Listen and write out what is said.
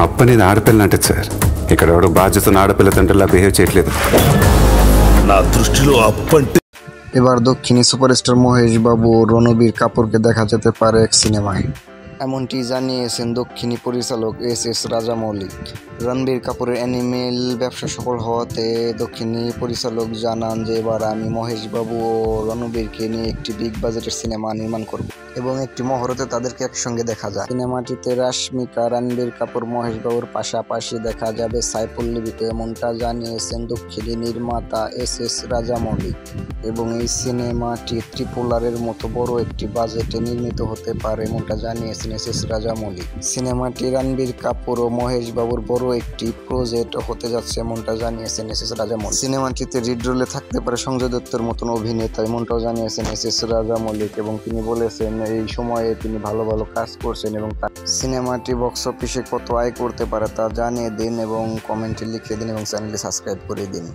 అప్పనేది ఆడపిల్ల అంటే సార్ ఇక్కడ ఎవడో బాధ్యతను ఆడపిల్ల తండ్రిలా బిహేవ్ చేయట్లేదు. నా దృష్టిలో అప్పంటే এবার দক্ষিণী সুপারস্টার মহেশ বাবু ও রণবীর কাপুরকে দেখা যেতে পারে এক সিনেমায়, এমনটি জানিয়েছেন দক্ষিণী পরিচালক এস রাজামৌলি। রণবীর কাপুরের অ্যানিমেল ব্যবসা সফল হওয়াতে দক্ষিণী পরিচালক জানান যে এবার আমি মহেশ বাবু ও রণবীরকে নিয়ে একটি বিগ বাজেটের সিনেমা নির্মাণ করব এবং একটি মহরতে তাদেরকে একসঙ্গে দেখা যায়। সিনেমাটিতে রাশ্মিকা, রণবীর কাপুর, মহেশ বাবুর পাশাপাশি দেখা যাবে সাইফুল্লিকে, এমনটা জানিয়েছেন দক্ষিণী নির্মাতা এস রাজামৌলি। এবং এই সিনেমাটি ত্রিপুলারের মতো বড় একটি বাজেটে নির্মিত হতে পারে এমনটা জানিয়েছেন এস রাজামৌলি। সিনেমাটি রণবীর কাপুর ও মহেশ বাবুর বড় একটি প্রজেক্ট হতে যাচ্ছে এমনটা জানিয়েছেন এস রাজামৌলি। সিনেমাটিতে লিড রোলে থাকতে পারে সঞ্জয় দত্তের মতন অভিনেতা এমনটাও জানিয়েছেন এস রাজামৌলি এবং তিনি বলেছেন এই সময়ে তিনি ভালো ভালো কাজ করছেন এবং সিনেমাটি বক্স অফিসে কত আয় করতে পারে তা জানিয়ে দিন এবং কমেন্টে লিখে দিন এবং চ্যানেলটি সাবস্ক্রাইব করে দিন।